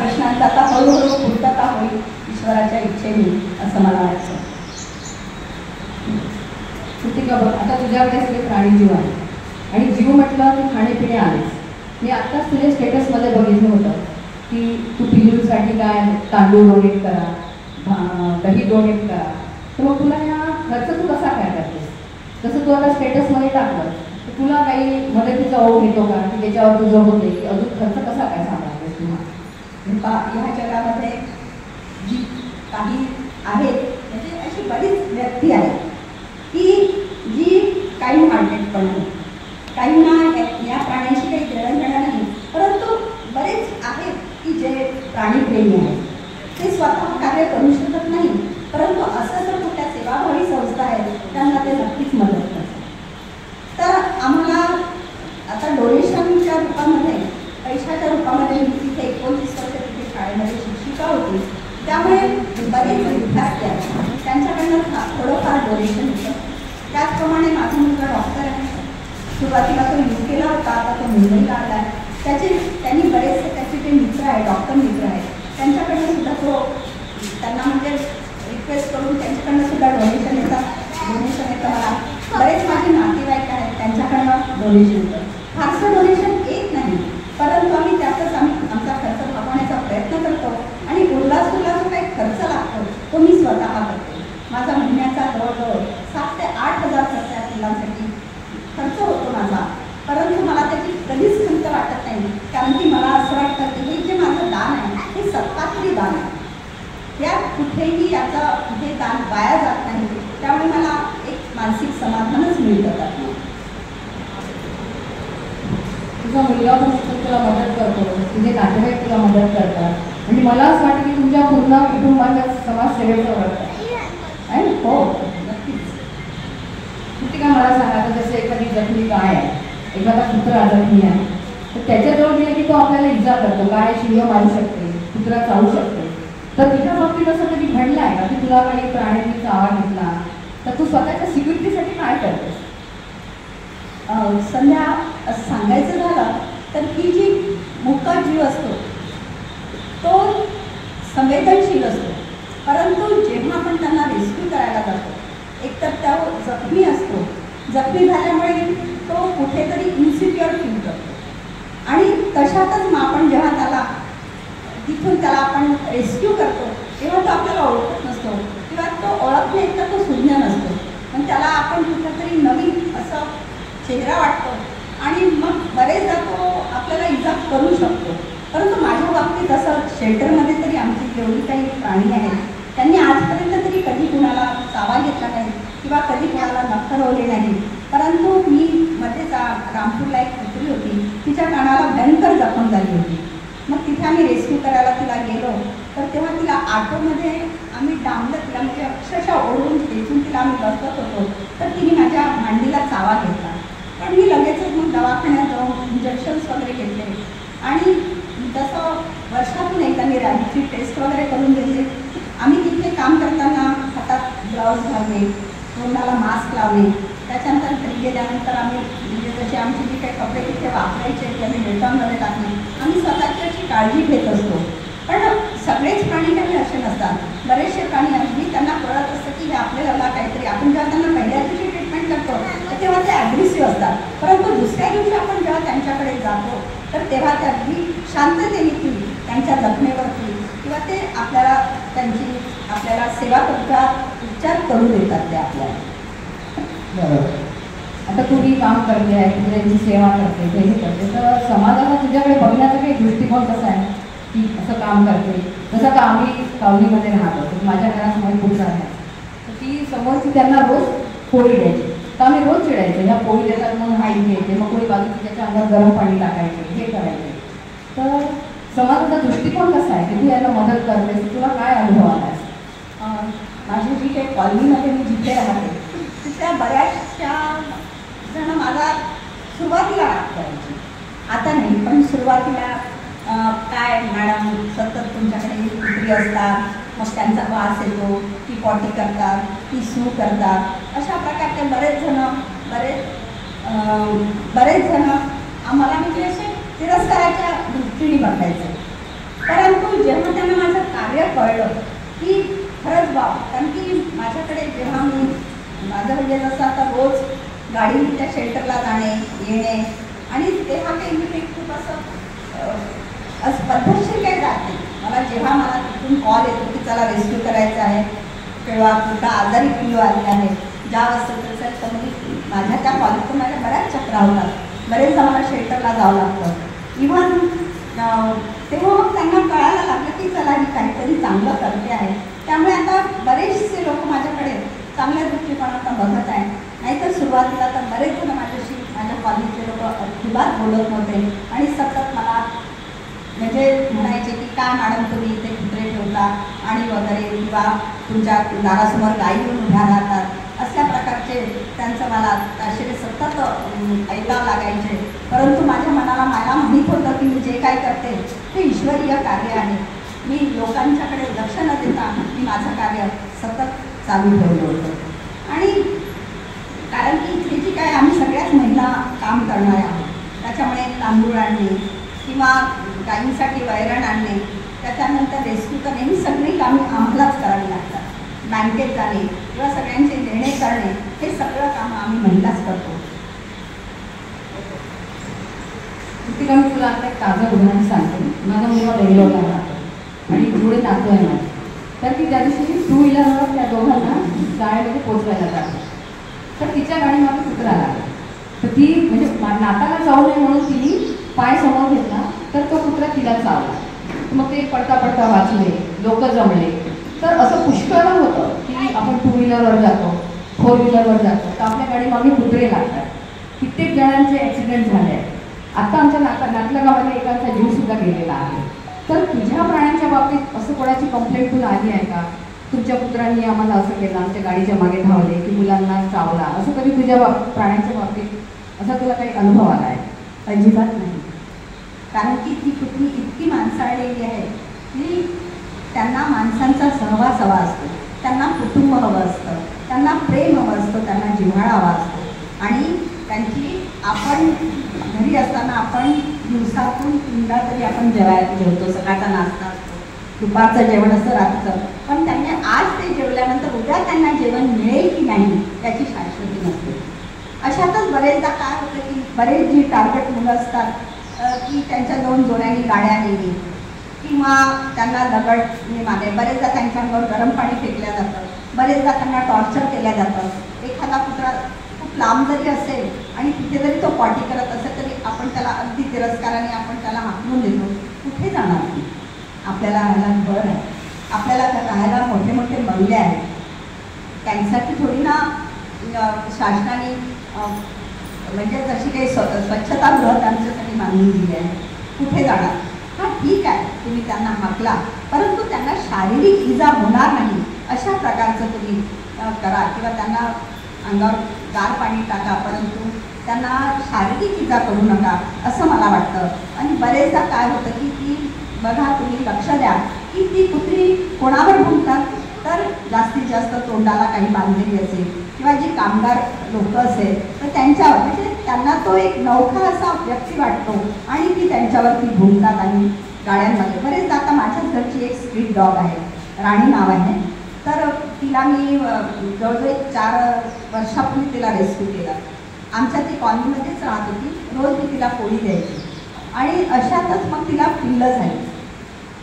प्रश्नांचा आता हळूहळू पूर्तता होईल ईश्वराच्या इच्छेने, असं मला वाटतं. कृतिका बघ, आता तुझ्याकडे सगळे प्राणीजीव आहे आणि जीव म्हटलं की खाणेपिणे आलेच. मी आत्ताच तुझ्या स्टेटसमध्ये बघितलं होतं की तू पिल्लूंसाठी काय तांदूळ डोनेट करा, दही डोनेट करा. तर मग तुला ह्या खर्च तू कसा काय करतेस? जसं तू आता स्टेटसमध्ये टाकलं तर तुला काही मदतीचा ओढ येतो का की त्याच्यावर तुझं होते की अजून खर्च कसा काय सांभाळतेस तुम्हाला? ह्या जगामध्ये जी काही आहेत म्हणजे अशी बरीच व्यक्ती आहेत की जी काही हार्टेड पण आहे, काहींना या प्राण्यांशी काही देणं घेणं नाही, परंतु बरेच आहेत की जे प्राणीप्रेमी आहेत. ते स्वतः कार्य करू शकत नाही, परंतु असं जर कुठल्या सेवाभावी संस्था आहेत त्यांना ते नक्कीच मदत करतात. तर आम्हाला आता डोनेशनच्या रूपामध्ये, पैशाच्या रूपामध्ये मी तिथे 19 वर्ष तिथे शाळेमध्ये शिक्षिका होती, त्यामुळे बरेच विद्यार्थी आहेत त्यांच्याकडनं थोडंफार डोनेशन होतं. त्याचप्रमाणे माझा मुलगा डॉक्टर आहे. सुरुवातीला तो UK होता, आता तो मुंबईला आला आहे. त्यांनी बरेचसे त्याचे जे मित्र आहेत, डॉक्टर मित्र आहेत, त्यांच्याकडनं सुद्धा तो त्यांना म्हणजे रिक्वेस्ट करून त्यांच्याकडनं सुद्धा डोनेशन येतं मला. बरेच माझे नातेवाईक आहेत त्यांच्याकडनं डोनेशन येतं. फारसं डोनेशन येत नाही, परंतु आम्ही त्यातच आमचा खर्च भागवण्याचा प्रयत्न करतो आणि उरला जो काही खर्च लागतो तो मी स्वतः करते. माझा महिन्याचा जवळजवळ 7 ते 8 हजार खर्च या मुलांसाठी खर्च होतो माझा, परंतु मला त्याची कधीच खंत वाटत नाही, कारण की मला असं वाटतं की हे जे माझं दान आहे हे सत्तात्री दान आहे. यात कुठेही याचं कुठे दान वाया जात नाही, त्यामुळे मला एक मानसिक समाधानच मिळतं त्यातून. तुझा मुलगा पण तुला मदत करतो, तुझे नातेवाईक तुला मदत करतात, म्हणजे मला असं वाटतं की तुमच्या पूर्ण कुटुंबाच्या समाजसेवेचं वर्क आहे. हो नक्कीच. कृतिका मला सांगा, जसं एखादी जखमी गाय आहे, एखादा कुत्रा जखमी आहे, तर त्याच्याजवळ गेलं की तो आपल्याला इजा करतो. गाय शिंग मारू शकते, कुत्रा चावू शकते. तर तुझ्या बाबतीत असं कधी घडलं आहे का की तुला काही प्राण्यांनी चावा घेतला, तर तू स्वतःच्या सिक्युरिटीसाठी काय करतेस? संध्या सांगायचं झालं तर ही जी मुका जीव असतो तो संवेदनशील असतो, परंतु जेव्हा आपण त्यांना रेस्क्यू करायला जातो, एकतर त्या जखमी असतो, जखमी झाल्यामुळे तो कुठेतरी इन्सिक्युअर फील करतो आणि तशातच मग आपण जेव्हा तिथून त्याला आपण रेस्क्यू करतो तेव्हा तो आपल्याला ओळखत नसतो किंवा तो ओळखणे तर तो शून्य नसतो, पण त्याला आपण कुठेतरी नवीन असं चेहरा वाटतो आणि मग बरेचदा तो आपल्याला इजा करू शकतो. परंतु माझ्या बाबतीत असं शेल्टरमध्ये तरी आमची जेवढी काही प्राणी आहेत त्यांनी आजपर्यंत तरी कधी कुणाला चावा घेतला नाही किंवा कधी कुणाला नखरवले नाही. परंतु मी मध्येच रामपूरला एक कुत्री होती, तिच्या कानाला भयंकर जखम झाली होती. मग तिथे आम्ही रेस्क्यू करायला तिला गेलो, तर तेव्हा तिला ऑटोमध्ये आम्ही डांबलं, तिला म्हणजे अक्षरशः ओढून खेचून तिला आम्ही बसवत होतो, तर तिने माझ्या मांडीला चावा घेतला. पण मी लगेचच मग दवाखान्यात जाऊन इंजेक्शन्स वगैरे घेतले आणि जसं वर्षातून एकदा मी रॅबिटची टेस्ट वगैरे करून घेतले. आम्ही तिथे काम करताना हातात ग्लाव्ज घालणे, तोंडाला मास्क लावणे, त्याच्यानंतर घरी गेल्यानंतर आम्ही म्हणजे जसे आमचे जे काही कपडे तिथे वापरायचे ते आम्ही डेटॉलमध्ये टाकणे, आम्ही स्वतःची काळजी घेत असतो. पण सगळेच प्राणी काही असे नसतात. बरेचसे प्राणी अगदी त्यांना कळत असतं की हे आपल्याला काहीतरी, आपण जेव्हा त्यांना पहिल्या दिवशी ट्रीटमेंट करतो तर तेव्हा ते ॲग्रेसिव्ह असतात, परंतु दुसऱ्या दिवशी आपण जेव्हा त्यांच्याकडे जातो तर तेव्हा ते अगदी शांततेने त्यांच्या जखमेवरती किंवा ते आपल्याला सेवा करतात, उपचार करून देतात ते आपल्याला. बरोबर. आता तू ही काम करते आहे, त्यांची सेवा करते, ते करते, तर समाजाला तुझ्याकडे बघण्याचा काही दृष्टिकोन कसा आहे की असं काम करते? जसं का आम्ही कावलीमध्ये राहतो, माझ्या घरासमोर कुठं आहे, तर ती समोरची त्यांना रोज पोळी द्यायची, तर आम्ही रोज चिडायचं, ह्या पोळी देतात म्हणून हा इथे येते, मग कोणी बाजूची त्याच्या अंगात गरम पाणी टाकायचे, हे करायचे. तर समाजाचा दृष्टिकोन कसा आहे की तू यांना मदत करतेस? तुला काय अनुभव आला आहे? माझी जी काही कॉलनीमध्ये मी जिथे राहते तिथल्या बऱ्याचशा जण माझा सुरुवातीला राग करायची, आता नाही, पण सुरुवातीला काय मॅडम सतत तुमच्याकडे कुत्री असतात, मग त्यांचा वास येतो, ती पॉटी करतात, ती सू करतात, अशा प्रकारचे बरेच जण आम्हाला म्हणजे असे तिरस्काराच्या दृष्टीने बघायचे. परंतु जेव्हा त्यांना माझं कार्य कळलं की खरंच कारण की माझ्याकडे जेव्हा माझं म्हणजे जसं आता रोज गाडी त्या शेल्टरला जाणे येणे आणि तेव्हा काही मी खूप असं पद्धतशीर काही जात नाही. मला तिथून कॉल येतो की चला रेस्क्यू करायचं आहे किंवा कुठं आजारी पिल्लू आली आहे ज्या वाजता तर मी माझ्या त्या कॉलेजतून माझ्या बऱ्याच चक्रा होतात. बरेचदा मला शेल्टरला जावं लागतं. इव्हन तेव्हा मग त्यांना कळायला लागलं की चला ही काहीतरी चांगलं करते आहे. त्यामुळे आता बरेचसे लोक माझ्याकडे चांगल्या दृष्टिकोनातून बघत आहे. नाहीतर सुरुवातीला तर बरेच जण माझ्या कॉलेजचे लोक अजिबात बोलत नव्हते आणि सतत मला म्हणजे म्हणायचे की काय मॅडम तुम्ही इथे कुत्रे ठेवता आणि वगैरे किंवा तुमच्या दारासमोर गायी येऊन उभ्या राहतात अशा प्रकारचे त्यांचं मला असे सतत ऐकावं लागायचे. परंतु माझ्या मनाला मला माहीत होतं की मी जे काय करते ते ईश्वरीय कार्य आहे. मी लोकांच्याकडे लक्ष न देता मी माझं कार्य सतत चालू ठेवलं होतं. आणि कारण की इथे जी काय आम्ही सगळ्याच महिला काम करणार आहोत त्याच्यामुळे तांदूळ आणणे किंवा गायींसाठी वैरण आणणे त्याच्यानंतर रेस्क्यू करणे ही सगळी कामे आम्हालाच करावी लागतात. बँकेत जाणे किंवा सगळ्यांचे देणे करणे हे सगळं काम आम्ही महिलाच करतो. तिथे मी तुला आता एक ताजं उदाहरण सांगते. माझा मुलगा बेंगलोरला राहतो आणि पुढे नातू आहे माझं. तर ती त्या दिवशी 2 व्हीलरवर त्या दोघांना शाळेमध्ये पोचवायला जाते. तर तिच्या गाडीमागे कुत्रा लागला. तर ती म्हणजे नाताला जाऊ नये म्हणून तिने पाय समोर घेतला तर तो कुत्रा तिला चावला. मग ते पडता पडता वाचले, लोक जमले. तर असं पुष्कळ होतं की आपण 2 व्हीलरवर जातो, 4 व्हीलरवर जातो तर आपल्या गाडीमागे कुत्रे लागतात. कित्येक जणांचे ॲक्सिडेंट झाले आहेत. आता आमच्या नातल्या गावामध्ये एकाचा जीवसुद्धा गेलेला आहे. तर तुझ्या प्राण्यांच्या बाबतीत असं कोणाची कंप्लेंट तुला आली आहे का? तुमच्या पुत्रांनी आम्हाला असं केलं, आमच्या गाडीच्या मागे धावले की मुलांना चावला, असं कधी तुझ्या प्राण्यांच्या बाबतीत असा तुला काही अनुभव आला आहे? अजिबात नाही. कारण की ती कुत्री इतकी माणसाळलेली आहे की त्यांना माणसांचा सहवास हवा असतो, त्यांना कुटुंब हवं असतं, त्यांना प्रेम हवं असतं, त्यांना जिव्हाळा हवा असतो. आणि त्यांची आपण घरी असताना आपण दिवसातून 3दा तरी आपण जेवतो. सकाळचा नाश्ता असतो, दुपारचं जेवण असतं, रात्रीचं. पण त्यांनी आज ते जेवल्यानंतर उद्या त्यांना जेवण मिळेल की नाही याची शाश्वती नसते. अशातच बरेचदा काय होतं की बरेच जी टार्गेट मुलं असतात की त्यांच्या 2 जोड्यांनी गाड्या नेली किंवा त्यांना दगडने मागे, बरेचदा त्यांच्यावर गरम पाणी फेकल्या जातं, बरेचदा त्यांना टॉर्चर केल्या जातं. एखादा कुत्रा खूप लांब जरी असेल आणि तिथे जरी तो पॉटी करत असेल तरी आपण त्याला अगदी तिरस्काराने आपण त्याला हाकलून देतो. कुठे जाणार नाही? आपल्याला राहायला घर आहे, आपल्याला राहायला मोठे मोठे बंगले आहेत. त्यांच्यासाठी थोडी ना शासनाने म्हणजे जशी काही स्वच्छतागृह त्यांच्यासाठी बांधून दिली आहे. कुठे जाणार? हां ठीक आहे तुम्ही त्यांना हाकला, परंतु त्यांना शारीरिक इजा होणार नाही अशा प्रकारचं तुम्ही करा किंवा त्यांना अंगावर गार पाणी टाका, परंतु त्यांना शारीरिक इजा करू नका असं मला वाटतं. आणि बरेचदा काय होतं की ती बघा तुम्ही लक्ष द्या की ती कुत्री कोणावर भुंकतात तर जास्तीत जास्त तोंडाला काही बांधलेली असेल किंवा जी कामगार लोक असेल तर त्यांच्यावर म्हणजे त्यांना तो एक नवखा असा व्यक्ती वाटतो आणि ती त्यांच्यावरती भुंकतात. आणि गाड्यांमध्ये बरेचदा आता माझ्याच घरची एक स्ट्रीट डॉग आहे, राणी नाव आहे. तर तिला मी जवळजवळ 4 वर्षापूर्वी तिला रेस्क्यू केला. आमच्या ती कॉलनीमध्येच राहत होती. रोज मी तिला पोळी द्यायची आणि अशातच मग तिला पिल्लं झाली.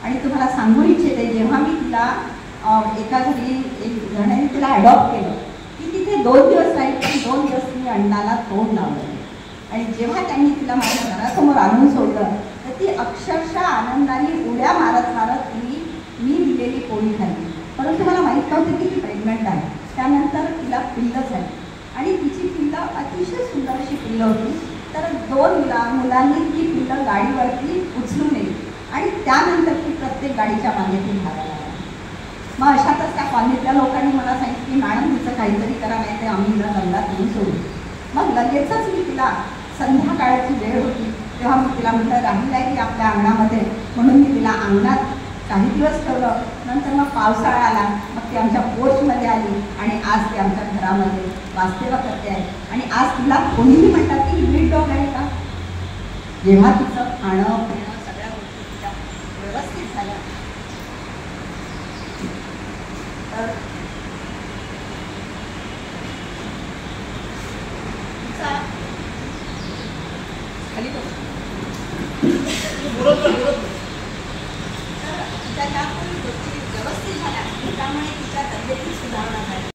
आणि तुम्हाला सांगू इच्छिते जेव्हा मी तिला एका घरी एक जणांनी तिला ॲडॉप्ट केलं की तिथे 2 दिवस राहील, पण 2 दिवस तिने अंडाला तोंड लावलं. आणि जेव्हा त्यांनी तिला माझ्या घरासमोर आणून सोडलं तर ती अक्षरशः आनंदाने उड्या मारत मारत मी दिलेली पोळी खाल्ली. परंतु मला माहीत नव्हतं की ती प्रेग्नंट आहे. त्यानंतर तिला पिल्लं झाली आणि तिची पिल्लं अतिशय सुंदर अशी पिल्लं होती. तर 2 मुलांनी ती पिल्लं गाडीवरती उचलून नेली आणि त्यानंतर ती प्रत्येक गाडीच्या मागे ती धावायला लागली. मग अशातच त्या कॉलनीतल्या लोकांनी मला सांगितलं की मॅडम तिचं काहीतरी करा, नाही ते आम्ही हिला दंडात घेऊन सोडू. मग लगेचच मी तिला संध्याकाळची वेळ होती तेव्हा मी तिला म्हटलं राहिलं आहे की आपल्या अंगणामध्ये, म्हणून मी तिला अंगणात काही दिवस ठेवलं. नंतर मग पावसाळा आला, मग ती आमच्या पोर्चमध्ये आली आणि आज ती आमच्या घरामध्ये वास्तव्य करते आहे. आणि आज तिला कोणीही म्हणतात की ब्रीड डॉग आहे का? जेव्हा तिचं खाणं पिणं सगळ्या गोष्टी तिच्या व्यवस्थित झाल्या तर खाली बघ. बोलत